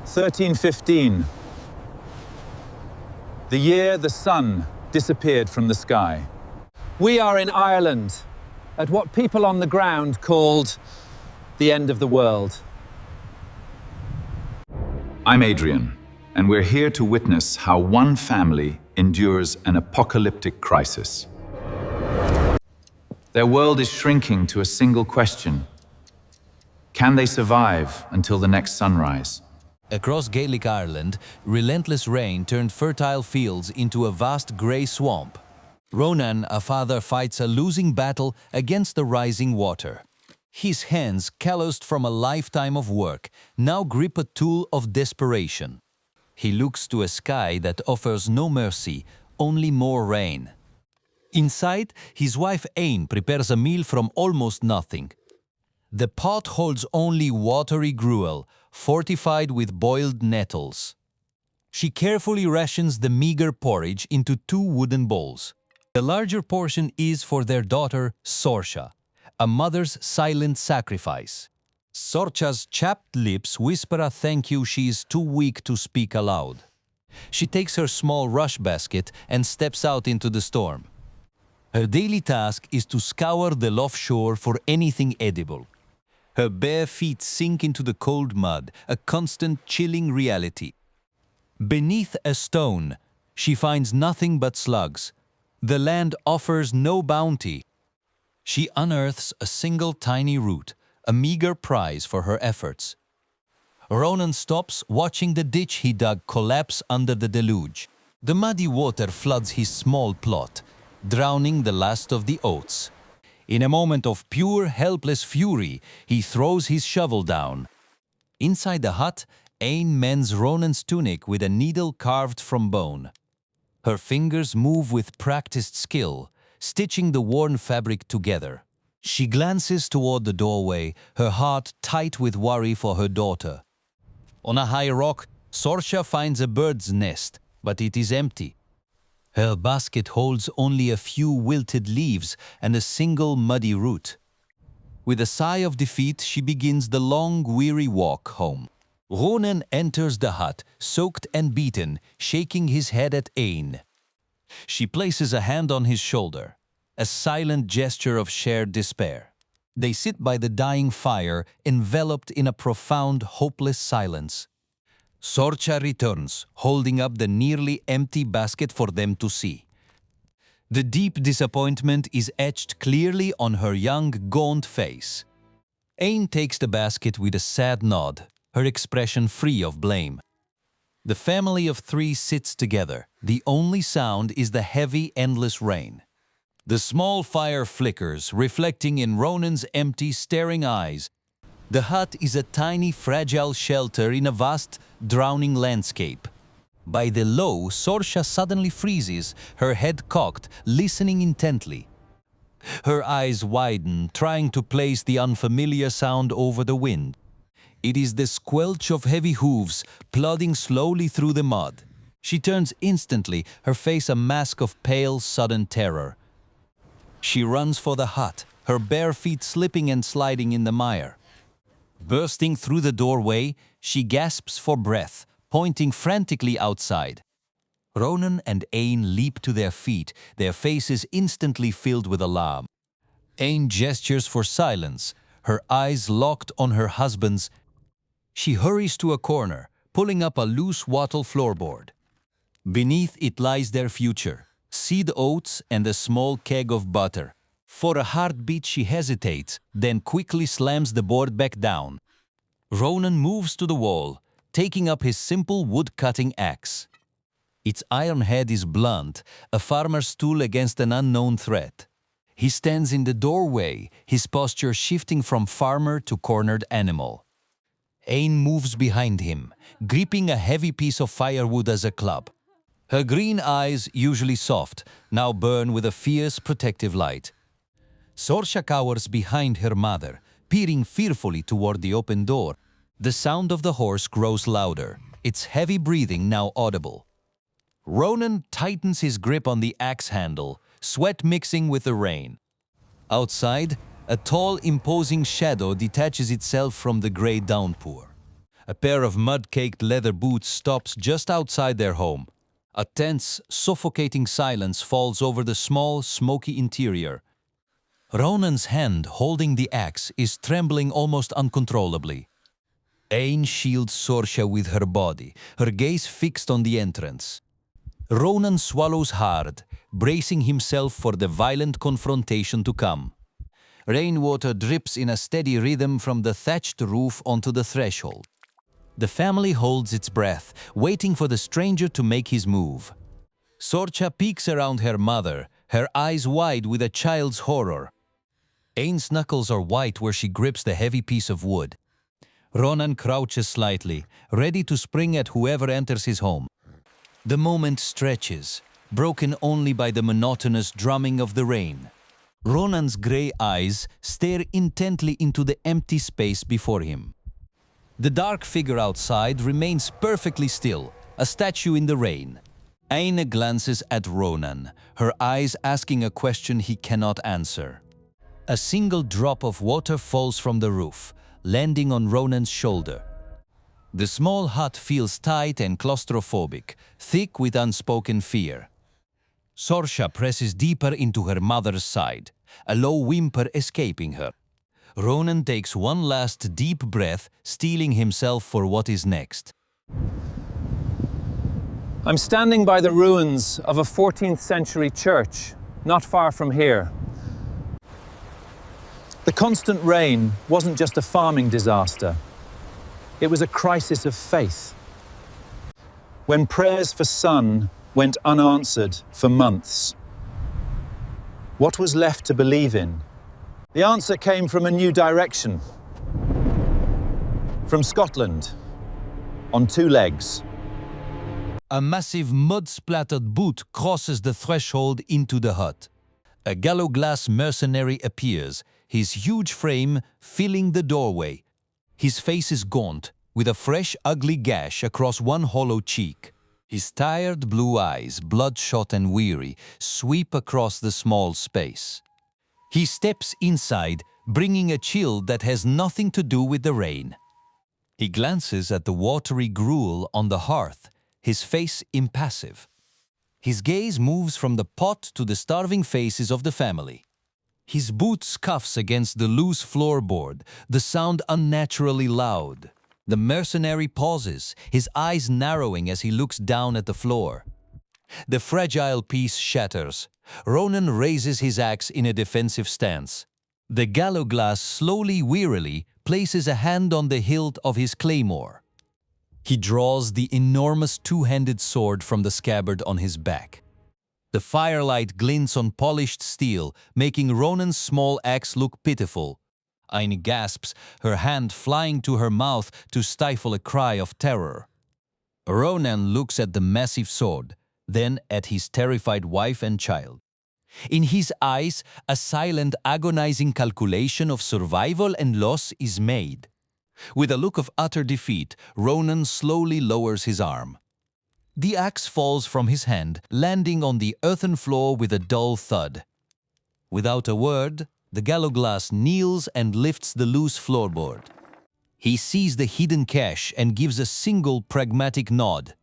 1315. The year the sun disappeared from the sky. We are in Ireland, at what people on the ground called the end of the world. I'm Adrian, and we're here to witness how one family endures an apocalyptic crisis. Their world is shrinking to a single question. Can they survive until the next sunrise? Across Gaelic Ireland, relentless rain turned fertile fields into a vast grey swamp. Ronan, a father, fights a losing battle against the rising water. His hands, calloused from a lifetime of work, now grip a tool of desperation. He looks to a sky that offers no mercy, only more rain. Inside, his wife Ain prepares a meal from almost nothing. The pot holds only watery gruel, fortified with boiled nettles. She carefully rations the meager porridge into 2 wooden bowls. The larger portion is for their daughter, Sorcha, a mother's silent sacrifice. Sorcha's chapped lips whisper a thank you she is too weak to speak aloud. She takes her small rush basket and steps out into the storm. Her daily task is to scour the lough shore for anything edible. Her bare feet sink into the cold mud, a constant chilling reality. Beneath a stone, she finds nothing but slugs. The land offers no bounty. She unearths a single tiny root, a meager prize for her efforts. Ronan stops, watching the ditch he dug collapse under the deluge. The muddy water floods his small plot, drowning the last of the oats. In a moment of pure, helpless fury, he throws his shovel down. Inside the hut, Ain mends Ronan's tunic with a needle carved from bone. Her fingers move with practiced skill, stitching the worn fabric together. She glances toward the doorway, her heart tight with worry for her daughter. On a high rock, Sorcha finds a bird's nest, but it is empty. Her basket holds only a few wilted leaves and a single muddy root. With a sigh of defeat, she begins the long, weary walk home. Ronan enters the hut, soaked and beaten, shaking his head at Ain. She places a hand on his shoulder, a silent gesture of shared despair. They sit by the dying fire, enveloped in a profound, hopeless silence. Sorcha returns, holding up the nearly empty basket for them to see. The deep disappointment is etched clearly on her young, gaunt face. Ain takes the basket with a sad nod, her expression free of blame. The family of 3 sits together. The only sound is the heavy, endless rain. The small fire flickers, reflecting in Ronan's empty, staring eyes. The hut is a tiny, fragile shelter in a vast, drowning landscape. By the low, Sorcha suddenly freezes, her head cocked, listening intently. Her eyes widen, trying to place the unfamiliar sound over the wind. It is the squelch of heavy hooves, plodding slowly through the mud. She turns instantly, her face a mask of pale, sudden terror. She runs for the hut, her bare feet slipping and sliding in the mire. Bursting through the doorway, she gasps for breath, pointing frantically outside. Ronan and Ain leap to their feet, their faces instantly filled with alarm. Ain gestures for silence, her eyes locked on her husband's. She hurries to a corner, pulling up a loose wattle floorboard. Beneath it lies their future, seed oats and a small keg of butter. For a heartbeat she hesitates, then quickly slams the board back down. Ronan moves to the wall, taking up his simple wood-cutting axe. Its iron head is blunt, a farmer's tool against an unknown threat. He stands in the doorway, his posture shifting from farmer to cornered animal. Ain moves behind him, gripping a heavy piece of firewood as a club. Her green eyes, usually soft, now burn with a fierce protective light. Sorcha cowers behind her mother, peering fearfully toward the open door. The sound of the horse grows louder, its heavy breathing now audible. Ronan tightens his grip on the axe handle, sweat mixing with the rain. Outside, a tall, imposing shadow detaches itself from the grey downpour. A pair of mud-caked leather boots stops just outside their home. A tense, suffocating silence falls over the small, smoky interior. Ronan's hand holding the axe is trembling almost uncontrollably. Ain shields Sorcha with her body, her gaze fixed on the entrance. Ronan swallows hard, bracing himself for the violent confrontation to come. Rainwater drips in a steady rhythm from the thatched roof onto the threshold. The family holds its breath, waiting for the stranger to make his move. Sorcha peeks around her mother, her eyes wide with a child's horror. Ain's knuckles are white where she grips the heavy piece of wood. Ronan crouches slightly, ready to spring at whoever enters his home. The moment stretches, broken only by the monotonous drumming of the rain. Ronan's grey eyes stare intently into the empty space before him. The dark figure outside remains perfectly still, a statue in the rain. Aine glances at Ronan, her eyes asking a question he cannot answer. A single drop of water falls from the roof, landing on Ronan's shoulder. The small hut feels tight and claustrophobic, thick with unspoken fear. Sorcha presses deeper into her mother's side, a low whimper escaping her. Ronan takes one last deep breath, steeling himself for what is next. I'm standing by the ruins of a 14th century church, not far from here. The constant rain wasn't just a farming disaster. It was a crisis of faith. When prayers for sun went unanswered for months, what was left to believe in? The answer came from a new direction. From Scotland, on two legs. A massive mud-splattered boot crosses the threshold into the hut. A Gallowglass Mercenary appears, his huge frame filling the doorway. His face is gaunt, with a fresh, ugly gash across one hollow cheek. His tired blue eyes, bloodshot and weary, sweep across the small space. He steps inside, bringing a chill that has nothing to do with the rain. He glances at the watery gruel on the hearth, his face impassive. His gaze moves from the pot to the starving faces of the family. His boot scuffs against the loose floorboard, the sound unnaturally loud. The mercenary pauses, his eyes narrowing as he looks down at the floor. The fragile piece shatters. Ronan raises his axe in a defensive stance. The Gallowglass slowly, wearily, places a hand on the hilt of his Claymore. He draws the enormous two-handed sword from the scabbard on his back. The firelight glints on polished steel, making Ronan's small axe look pitiful. Aine gasps, her hand flying to her mouth to stifle a cry of terror. Ronan looks at the massive sword, then at his terrified wife and child. In his eyes, a silent, agonizing calculation of survival and loss is made. With a look of utter defeat, Ronan slowly lowers his arm. The axe falls from his hand, landing on the earthen floor with a dull thud. Without a word, the Gallowglass kneels and lifts the loose floorboard. He sees the hidden cache and gives a single pragmatic nod.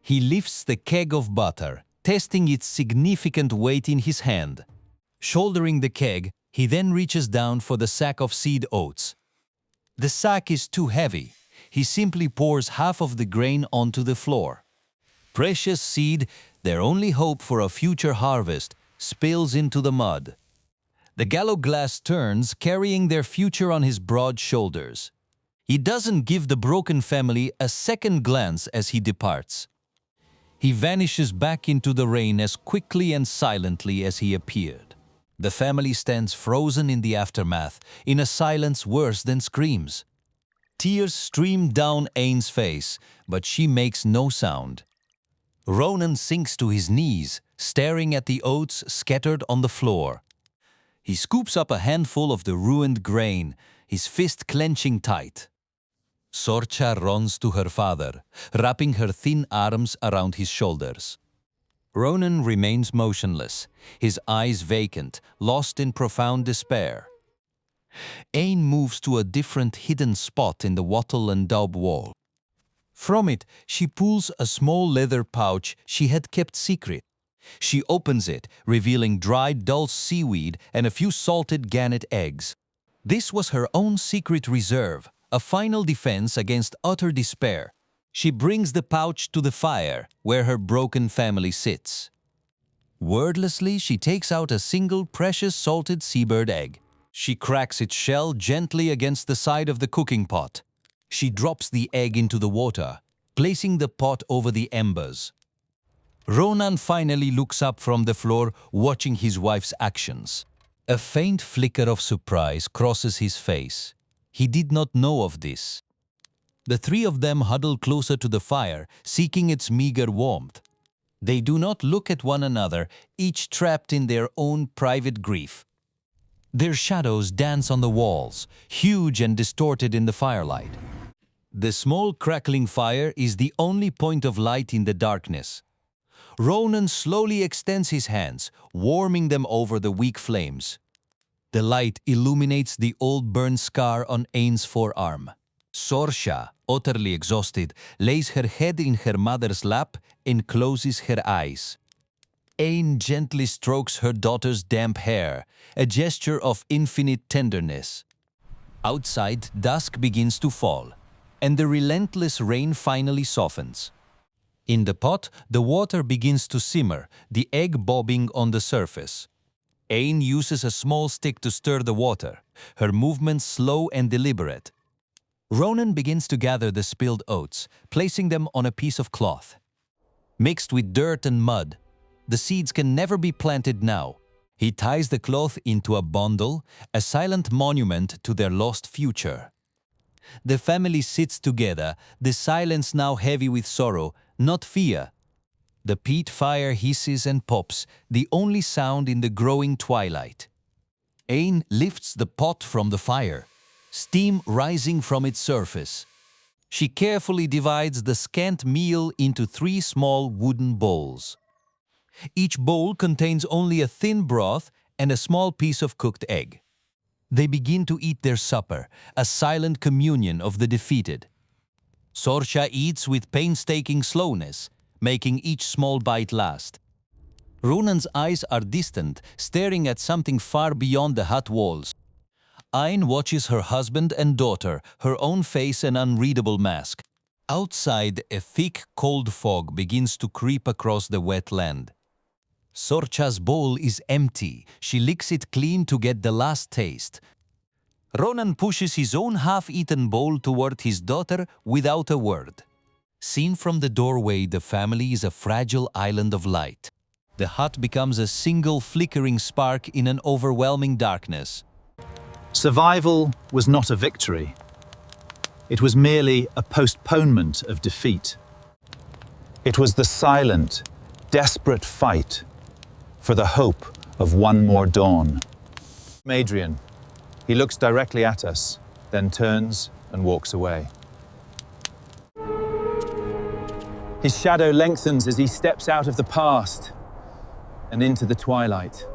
He lifts the keg of butter, testing its significant weight in his hand. Shouldering the keg, he then reaches down for the sack of seed oats. The sack is too heavy. He simply pours half of the grain onto the floor. Precious seed, their only hope for a future harvest, spills into the mud. The Gallowglass turns, carrying their future on his broad shoulders. He doesn't give the broken family a second glance as he departs. He vanishes back into the rain as quickly and silently as he appeared. The family stands frozen in the aftermath, in a silence worse than screams. Tears stream down Aine's face, but she makes no sound. Ronan sinks to his knees, staring at the oats scattered on the floor. He scoops up a handful of the ruined grain, his fist clenching tight. Sorcha runs to her father, wrapping her thin arms around his shoulders. Ronan remains motionless, his eyes vacant, lost in profound despair. Ain moves to a different hidden spot in the wattle and daub wall. From it, she pulls a small leather pouch she had kept secret. She opens it, revealing dried dulse seaweed and a few salted gannet eggs. This was her own secret reserve, a final defense against utter despair. She brings the pouch to the fire, where her broken family sits. Wordlessly, she takes out a single precious salted seabird egg. She cracks its shell gently against the side of the cooking pot. She drops the egg into the water, placing the pot over the embers. Ronan finally looks up from the floor, watching his wife's actions. A faint flicker of surprise crosses his face. He did not know of this. The three of them huddle closer to the fire, seeking its meager warmth. They do not look at one another, each trapped in their own private grief. Their shadows dance on the walls, huge and distorted in the firelight. The small crackling fire is the only point of light in the darkness. Ronan slowly extends his hands, warming them over the weak flames. The light illuminates the old burn scar on Ain's forearm. Sorsha, utterly exhausted, lays her head in her mother's lap and closes her eyes. Ain gently strokes her daughter's damp hair, a gesture of infinite tenderness. Outside, dusk begins to fall, and the relentless rain finally softens. In the pot, the water begins to simmer, the egg bobbing on the surface. Ain uses a small stick to stir the water, her movements slow and deliberate. Ronan begins to gather the spilled oats, placing them on a piece of cloth. Mixed with dirt and mud, the seeds can never be planted now. He ties the cloth into a bundle, a silent monument to their lost future. The family sits together, the silence now heavy with sorrow, not fear. The peat fire hisses and pops, the only sound in the growing twilight. Ain lifts the pot from the fire, steam rising from its surface. She carefully divides the scant meal into 3 small wooden bowls. Each bowl contains only a thin broth and a small piece of cooked egg. They begin to eat their supper, a silent communion of the defeated. Sorsha eats with painstaking slowness, making each small bite last. Ronan's eyes are distant, staring at something far beyond the hut walls. Ain watches her husband and daughter, her own face an unreadable mask. Outside, a thick, cold fog begins to creep across the wet land. Sorsha's bowl is empty. She licks it clean to get the last taste. Ronan pushes his own half-eaten bowl toward his daughter without a word. Seen from the doorway, the family is a fragile island of light. The hut becomes a single flickering spark in an overwhelming darkness. Survival was not a victory. It was merely a postponement of defeat. It was the silent, desperate fight for the hope of one more dawn. Adrian. He looks directly at us, then turns and walks away. His shadow lengthens as he steps out of the past and into the twilight.